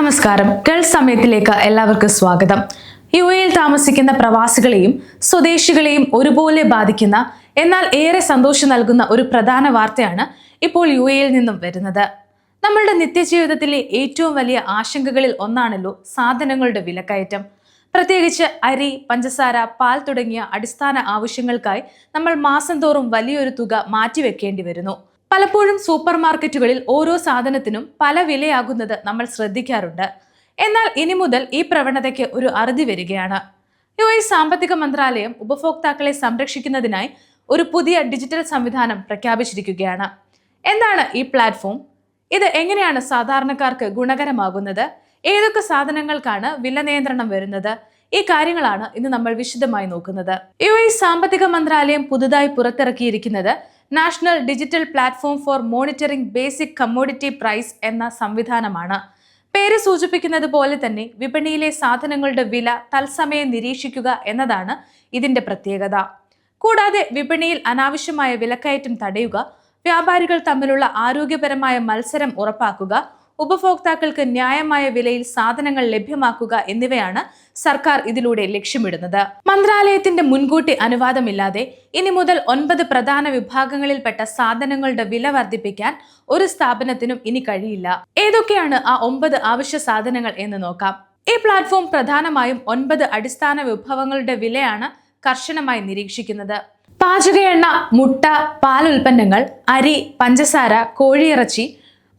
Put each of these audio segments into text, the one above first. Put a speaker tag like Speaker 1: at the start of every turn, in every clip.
Speaker 1: നമസ്കാരം. ഗൾഫ് സമയത്തിലേക്ക് എല്ലാവർക്കും സ്വാഗതം. യുഎഇയിൽ താമസിക്കുന്ന പ്രവാസികളെയും സ്വദേശികളെയും ഒരുപോലെ ബാധിക്കുന്ന എന്നാൽ ഏറെ സന്തോഷം നൽകുന്ന ഒരു പ്രധാന വാർത്തയാണ് ഇപ്പോൾ യുഎഇയിൽ നിന്നും വരുന്നത്. നമ്മളുടെ നിത്യജീവിതത്തിലെ ഏറ്റവും വലിയ ആശങ്കകളിൽ ഒന്നാണല്ലോ സാധനങ്ങളുടെ വിലക്കയറ്റം. പ്രത്യേകിച്ച് അരി, പഞ്ചസാര, പാൽ തുടങ്ങിയ അടിസ്ഥാന ആവശ്യങ്ങൾക്കായി നമ്മൾ മാസം തോറും വലിയൊരു തുക മാറ്റിവെക്കേണ്ടി വരുന്നു. പലപ്പോഴും സൂപ്പർ മാർക്കറ്റുകളിൽ ഓരോ സാധനത്തിനും പല വിലയാകുന്നത് നമ്മൾ ശ്രദ്ധിക്കാറുണ്ട്. എന്നാൽ ഇനി മുതൽ ഈ പ്രവണതയ്ക്ക് ഒരു അറുതി വരികയാണ്. യുഎഇ സാമ്പത്തിക മന്ത്രാലയം ഉപഭോക്താക്കളെ സംരക്ഷിക്കുന്നതിനായി ഒരു പുതിയ ഡിജിറ്റൽ സംവിധാനം പ്രഖ്യാപിച്ചിരിക്കുകയാണ്. എന്താണ് ഈ പ്ലാറ്റ്ഫോം? ഇത് എങ്ങനെയാണ് സാധാരണക്കാർക്ക് ഗുണകരമാകുന്നത്? ഏതൊക്കെ സാധനങ്ങൾക്കാണ് വില നിയന്ത്രണം വരുന്നത്? ഈ കാര്യങ്ങളാണ് ഇന്ന് നമ്മൾ വിശദമായി നോക്കുന്നത്. യുഎഇ സാമ്പത്തിക മന്ത്രാലയം പുതുതായി പുറത്തിറക്കിയിരിക്കുന്നത് national digital platform for monitoring basic commodity price എന്ന സംവിധാനമാണ്. പേര് സൂചിപ്പിക്കുന്നത് പോലെ തന്നെ വിപണിയിലെ സാധനങ്ങളുടെ വില തത്സമയം നിരീക്ഷിക്കുക എന്നതാണ് ഇതിന്റെ പ്രത്യേകത. കൂടാതെ വിപണിയിൽ അനാവശ്യമായ വിലക്കയറ്റം തടയുക, വ്യാപാരികൾ തമ്മിലുള്ള ആരോഗ്യപരമായ മത്സരം ഉറപ്പാക്കുക, ഉപഭോക്താക്കൾക്ക് ന്യായമായ വിലയിൽ സാധനങ്ങൾ ലഭ്യമാക്കുക എന്നിവയാണ് സർക്കാർ ഇതിലൂടെ ലക്ഷ്യമിടുന്നത്. മന്ത്രാലയത്തിന്റെ മുൻകൂട്ടി അനുവാദമില്ലാതെ ഇനി മുതൽ 9 പ്രധാന വിഭാഗങ്ങളിൽപ്പെട്ട സാധനങ്ങളുടെ വില വർദ്ധിപ്പിക്കാൻ ഒരു സ്ഥാപനത്തിനും ഇനി കഴിയില്ല. ഏതൊക്കെയാണ് ആ 9 അവശ്യ സാധനങ്ങൾ എന്ന് നോക്കാം. ഈ പ്ലാറ്റ്ഫോം പ്രധാനമായും 9 അടിസ്ഥാന വിഭവങ്ങളുടെ വിലയാണ് കർശനമായി നിരീക്ഷിക്കുന്നത്. പാചക എണ്ണ, മുട്ട, പാൽ ഉൽപ്പന്നങ്ങൾ, അരി, പഞ്ചസാര, കോഴിയിറച്ചി,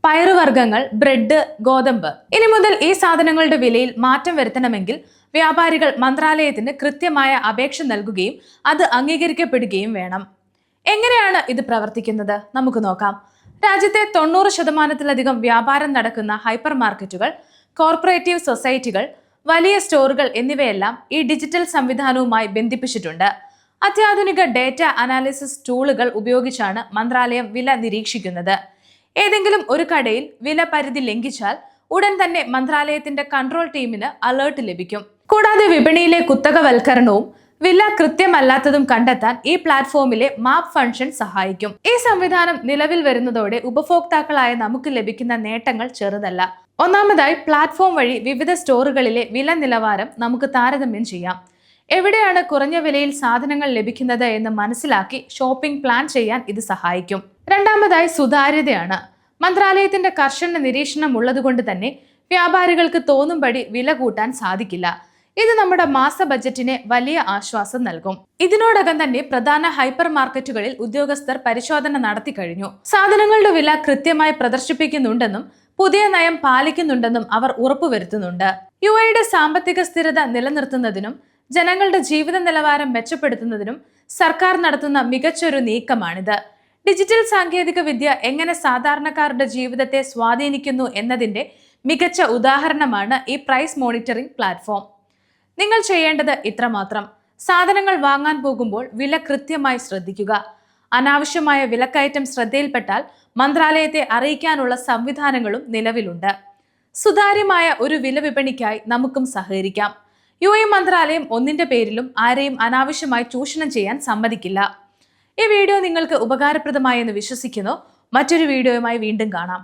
Speaker 1: പയറുവർഗ്ഗങ്ങൾ, ബ്രെഡ്, ഗോതമ്പ്. ഇനി മുതൽ ഈ സാധനങ്ങളുടെ വിലയിൽ മാറ്റം വരുത്തണമെങ്കിൽ വ്യാപാരികൾ മന്ത്രാലയത്തിന് കൃത്യമായ അപേക്ഷ നൽകുകയും അത് അംഗീകരിക്കപ്പെടുകയും വേണം. എങ്ങനെയാണ് ഇത് പ്രവർത്തിക്കുന്നത്? നമുക്ക് നോക്കാം. രാജ്യത്തെ 90% വ്യാപാരം നടക്കുന്ന ഹൈപ്പർ മാർക്കറ്റുകൾ, കോർപ്പറേറ്റീവ് സൊസൈറ്റികൾ, വലിയ സ്റ്റോറുകൾ എന്നിവയെല്ലാം ഈ ഡിജിറ്റൽ സംവിധാനവുമായി ബന്ധിപ്പിച്ചിട്ടുണ്ട്. അത്യാധുനിക ഡേറ്റ അനാലിസിസ് ടൂളുകൾ ഉപയോഗിച്ചാണ് മന്ത്രാലയം വില നിരീക്ഷിക്കുന്നത്. ഏതെങ്കിലും ഒരു കടയിൽ വില പരിധി ലംഘിച്ചാൽ ഉടൻ തന്നെ മന്ത്രാലയത്തിന്റെ കൺട്രോൾ ടീമിന് അലേർട്ട് ലഭിക്കും. കൂടാതെ വിപണിയിലെ കുത്തകവൽക്കരണവും വില കൃത്യമല്ലാത്തതും കണ്ടെത്താൻ ഈ പ്ലാറ്റ്ഫോമിലെ മാപ്പ് ഫംഗ്ഷൻ സഹായിക്കും. ഈ സംവിധാനം നിലവിൽ വരുന്നതോടെ ഉപഭോക്താക്കളായ നമുക്ക് ലഭിക്കുന്ന നേട്ടങ്ങൾ ചെറുതല്ല. ഒന്നാമതായി, പ്ലാറ്റ്ഫോം വഴി വിവിധ സ്റ്റോറുകളിലെ വില നിലവാരം നമുക്ക് താരതമ്യം ചെയ്യാം. എവിടെയാണ് കുറഞ്ഞ വിലയിൽ സാധനങ്ങൾ ലഭിക്കുന്നത് എന്ന് മനസ്സിലാക്കി ഷോപ്പിംഗ് പ്ലാൻ ചെയ്യാൻ ഇത് സഹായിക്കും. രണ്ടാമതായി, സുതാര്യതയാണ്. മന്ത്രാലയത്തിന്റെ കർശന നിരീക്ഷണം ഉള്ളതുകൊണ്ട് തന്നെ വ്യാപാരികൾക്ക് തോന്നുംപടി വില കൂട്ടാൻ സാധിക്കില്ല. ഇത് നമ്മുടെ മാസ ബജറ്റിന് വലിയ ആശ്വാസം നൽകും. ഇതിനോടകം തന്നെ പ്രധാന ഹൈപ്പർ മാർക്കറ്റുകളിൽ ഉദ്യോഗസ്ഥർ പരിശോധന നടത്തി കഴിഞ്ഞു. സാധനങ്ങളുടെ വില കൃത്യമായി പ്രദർശിപ്പിക്കുന്നുണ്ടെന്നും പുതിയ നയം പാലിക്കുന്നുണ്ടെന്നും അവർ ഉറപ്പുവരുത്തുന്നുണ്ട്. യുഎഇയുടെ സാമ്പത്തിക സ്ഥിരത നിലനിർത്തുന്നതിനും ജനങ്ങളുടെ ജീവിത നിലവാരം മെച്ചപ്പെടുത്തുന്നതിനും സർക്കാർ നടത്തുന്ന മികച്ചൊരു നീക്കമാണിത്. ഡിജിറ്റൽ സാങ്കേതിക വിദ്യ എങ്ങനെ സാധാരണക്കാരുടെ ജീവിതത്തെ സ്വാധീനിക്കുന്നു എന്നതിന്റെ മികച്ച ഉദാഹരണമാണ് ഈ പ്രൈസ് മോണിറ്ററിംഗ് പ്ലാറ്റ്ഫോം. നിങ്ങൾ ചെയ്യേണ്ടത് ഇത്രമാത്രം: സാധനങ്ങൾ വാങ്ങാൻ പോകുമ്പോൾ വില കൃത്യമായി ശ്രദ്ധിക്കുക. അനാവശ്യമായ വിലക്കയറ്റം ശ്രദ്ധയിൽപ്പെട്ടാൽ മന്ത്രാലയത്തെ അറിയിക്കാനുള്ള സംവിധാനങ്ങളും നിലവിലുണ്ട്. സുതാര്യമായ ഒരു വില വിപണിക്കായി നമുക്കും സഹകരിക്കാം. യുഎഇ മന്ത്രാലയം ഒന്നിന്റെ പേരിലും ആരെയും അനാവശ്യമായി ചൂഷണം ചെയ്യാൻ സമ്മതിക്കില്ല. ഈ വീഡിയോ നിങ്ങൾക്ക് ഉപകാരപ്രദമായി എന്ന് വിശ്വസിക്കുന്നു. മറ്റൊരു വീഡിയോയുമായി വീണ്ടും കാണാം.